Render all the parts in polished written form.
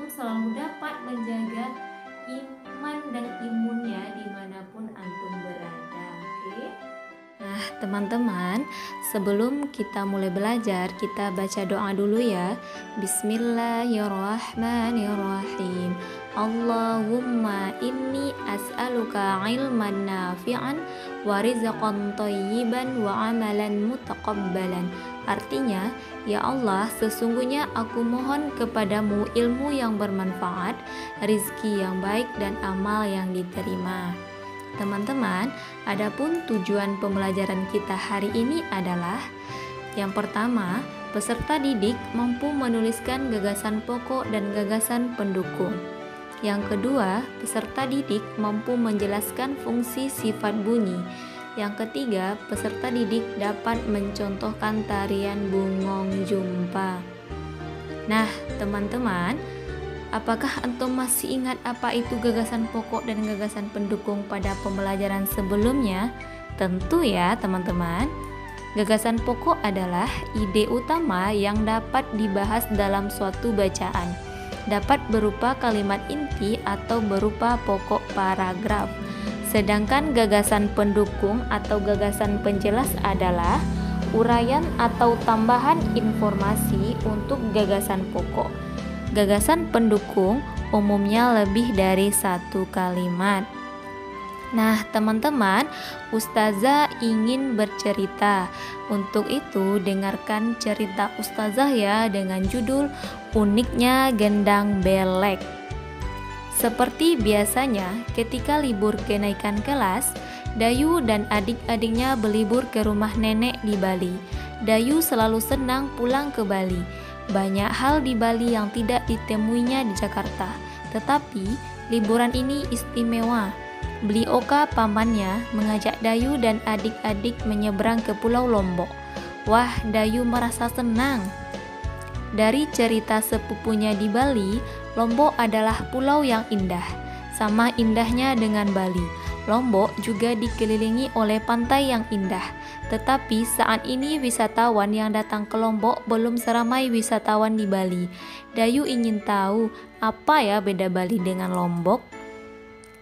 antum selalu dapat menjaga iman dan imunnya dimanapun antum berada. Oke? Nah, teman-teman, sebelum kita mulai belajar, kita baca doa dulu ya. Bismillahirrahmanirrahim. Allahumma inni as'aluka ilman nafi'an wa rizqan thayyiban wa amalan mutaqabbalan. Artinya, ya Allah, sesungguhnya aku mohon kepadamu ilmu yang bermanfaat, rizki yang baik dan amal yang diterima. Teman-teman, adapun tujuan pembelajaran kita hari ini adalah yang pertama, peserta didik mampu menuliskan gagasan pokok dan gagasan pendukung. Yang kedua, peserta didik mampu menjelaskan fungsi sifat bunyi. Yang ketiga, peserta didik dapat mencontohkan tarian bungong jumpa. Nah, teman-teman, apakah antum masih ingat apa itu gagasan pokok dan gagasan pendukung pada pembelajaran sebelumnya? Tentu ya, teman-teman. Gagasan pokok adalah ide utama yang dapat dibahas dalam suatu bacaan. Dapat berupa kalimat inti atau berupa pokok paragraf. Sedangkan gagasan pendukung atau gagasan penjelas adalah uraian atau tambahan informasi untuk gagasan pokok. Gagasan pendukung umumnya lebih dari satu kalimat. Nah, teman-teman, Ustazah ingin bercerita. Untuk itu, dengarkan cerita Ustazah ya dengan judul Uniknya Gendang Belek. Seperti biasanya, ketika libur kenaikan kelas, Dayu dan adik-adiknya berlibur ke rumah nenek di Bali. Dayu selalu senang pulang ke Bali. Banyak hal di Bali yang tidak ditemuinya di Jakarta, tetapi liburan ini istimewa. Beli Oka pamannya mengajak Dayu dan adik-adik menyeberang ke Pulau Lombok. Wah, Dayu merasa senang. Dari cerita sepupunya di Bali, Lombok adalah pulau yang indah, sama indahnya dengan Bali. Lombok juga dikelilingi oleh pantai yang indah. Tetapi saat ini wisatawan yang datang ke Lombok belum seramai wisatawan di Bali. Dayu ingin tahu apa ya beda Bali dengan Lombok.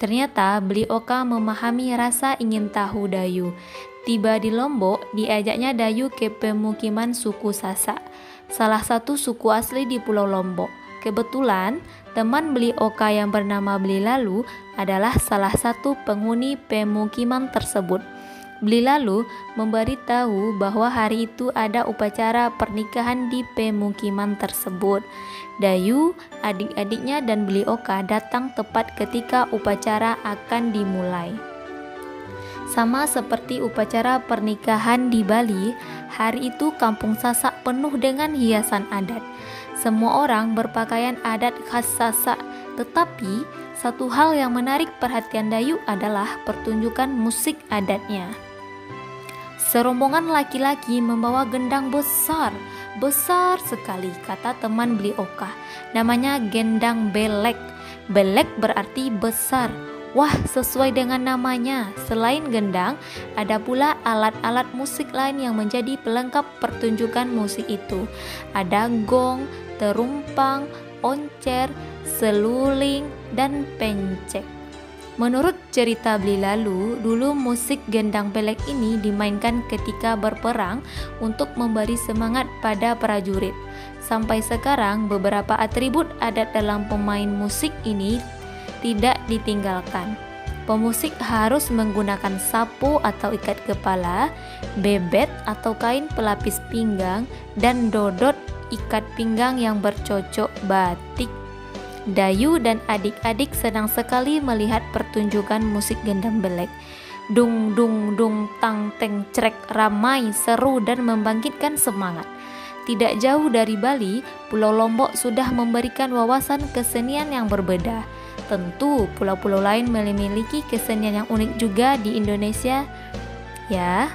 Ternyata Beli Oka memahami rasa ingin tahu Dayu. Tiba di Lombok, diajaknya Dayu ke pemukiman suku Sasak, salah satu suku asli di Pulau Lombok. Kebetulan, teman Beli Oka yang bernama Beli Lalu adalah salah satu penghuni pemukiman tersebut. Beli Lalu memberitahu bahwa hari itu ada upacara pernikahan di pemukiman tersebut. Dayu, adik-adiknya dan Beli Oka datang tepat ketika upacara akan dimulai. Sama seperti upacara pernikahan di Bali, hari itu kampung Sasak penuh dengan hiasan adat. Semua orang berpakaian adat khas Sasak, tetapi satu hal yang menarik perhatian Dayu adalah pertunjukan musik adatnya. Serombongan laki-laki membawa gendang besar sekali, kata teman Beli Oka. Namanya gendang belek. Belek berarti besar. Wah, sesuai dengan namanya. Selain gendang, ada pula alat-alat musik lain yang menjadi pelengkap pertunjukan musik itu. Ada gong, terumpang, oncer, seluling, dan pencek. Menurut cerita Beli Lalu, dulu musik gendang belek ini dimainkan ketika berperang untuk memberi semangat pada prajurit. Sampai sekarang, beberapa atribut adat dalam pemain musik ini tidak ditinggalkan. Pemusik harus menggunakan sapu atau ikat kepala, bebet atau kain pelapis pinggang, dan dodot ikat pinggang yang bercocok batik. Dayu dan adik-adik senang sekali melihat pertunjukan musik gendang belek. Dung dung dung tang teng crek, ramai, seru dan membangkitkan semangat. Tidak jauh dari Bali, Pulau Lombok sudah memberikan wawasan kesenian yang berbeda. Tentu pulau-pulau lain memiliki kesenian yang unik juga di Indonesia ya.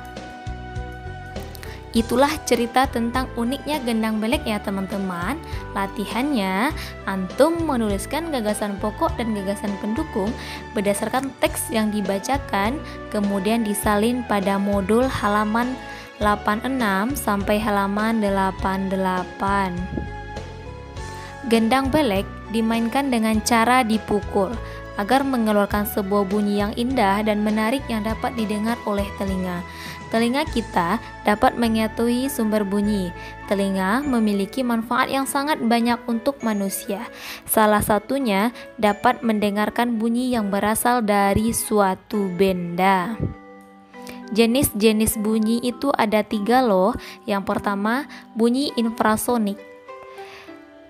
Itulah cerita tentang uniknya gendang belek ya teman-teman. Latihannya, antum menuliskan gagasan pokok dan gagasan pendukung berdasarkan teks yang dibacakan, kemudian disalin pada modul halaman 86 sampai halaman 88. Gendang belek dimainkan dengan cara dipukul agar mengeluarkan sebuah bunyi yang indah dan menarik yang dapat didengar oleh telinga. Telinga kita dapat mengetahui sumber bunyi. Telinga memiliki manfaat yang sangat banyak untuk manusia. Salah satunya dapat mendengarkan bunyi yang berasal dari suatu benda. Jenis-jenis bunyi itu ada 3 loh. Yang pertama, bunyi infrasonik.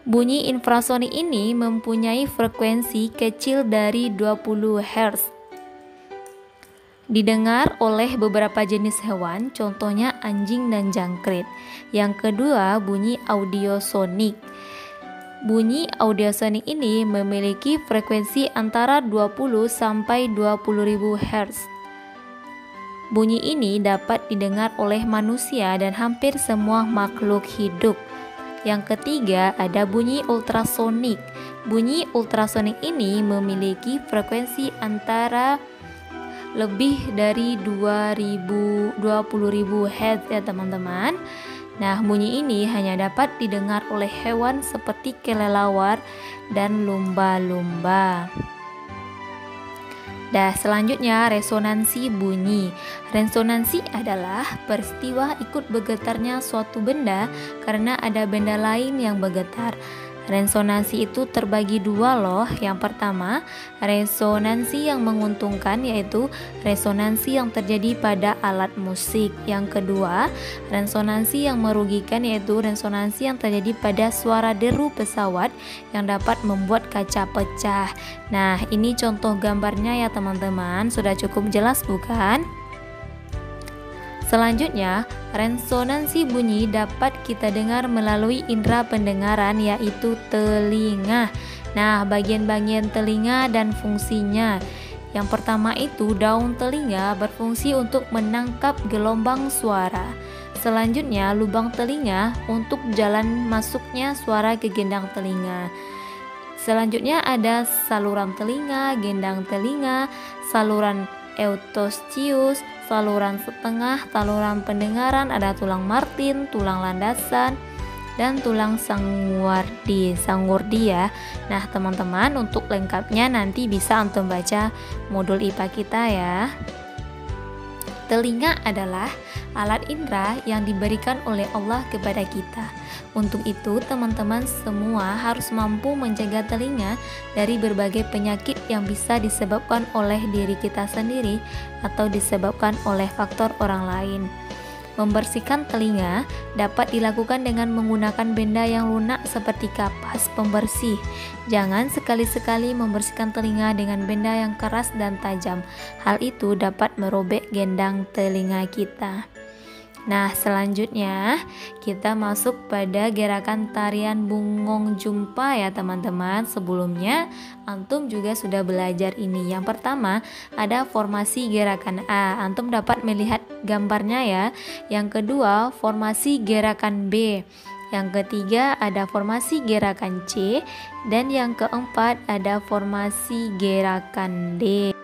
Bunyi infrasonik ini mempunyai frekuensi kecil dari 20 Hz. Didengar oleh beberapa jenis hewan, contohnya anjing dan jangkrik. Yang kedua, bunyi audiosonik. Bunyi audiosonik ini memiliki frekuensi antara 20 sampai 20.000 Hz. Bunyi ini dapat didengar oleh manusia dan hampir semua makhluk hidup. Yang ketiga, ada bunyi ultrasonik. Bunyi ultrasonik ini memiliki frekuensi antara lebih dari 20.000 Hz ya teman-teman. Nah, bunyi ini hanya dapat didengar oleh hewan seperti kelelawar dan lumba-lumba. Selanjutnya resonansi bunyi. Resonansi adalah peristiwa ikut bergetarnya suatu benda karena ada benda lain yang bergetar. Resonansi itu terbagi 2 loh. Yang pertama, resonansi yang menguntungkan, yaitu resonansi yang terjadi pada alat musik. Yang kedua, resonansi yang merugikan, yaitu resonansi yang terjadi pada suara deru pesawat yang dapat membuat kaca pecah. Nah, ini contoh gambarnya ya teman-teman. Sudah cukup jelas bukan? Selanjutnya, resonansi bunyi dapat kita dengar melalui indera pendengaran, yaitu telinga. Nah, bagian-bagian telinga dan fungsinya. Yang pertama itu, daun telinga berfungsi untuk menangkap gelombang suara. Selanjutnya, lubang telinga untuk jalan masuknya suara ke gendang telinga. Selanjutnya ada saluran telinga, gendang telinga, saluran eustochius, saluran setengah, saluran pendengaran, ada tulang martin, tulang landasan, dan tulang sangurdi ya. Nah teman-teman, untuk lengkapnya nanti bisa antum baca modul IPA kita ya. Telinga adalah alat indera yang diberikan oleh Allah kepada kita. Untuk itu, teman-teman semua harus mampu menjaga telinga dari berbagai penyakit yang bisa disebabkan oleh diri kita sendiri atau disebabkan oleh faktor orang lain. Membersihkan telinga dapat dilakukan dengan menggunakan benda yang lunak seperti kapas pembersih. Jangan sekali-sekali membersihkan telinga dengan benda yang keras dan tajam. Hal itu dapat merobek gendang telinga kita. Nah, selanjutnya kita masuk pada gerakan tarian bungong jumpa ya teman-teman. Sebelumnya antum juga sudah belajar ini. Yang pertama ada formasi gerakan A. Antum dapat melihat gambarnya ya. Yang kedua formasi gerakan B. Yang ketiga ada formasi gerakan C. Dan yang keempat ada formasi gerakan D.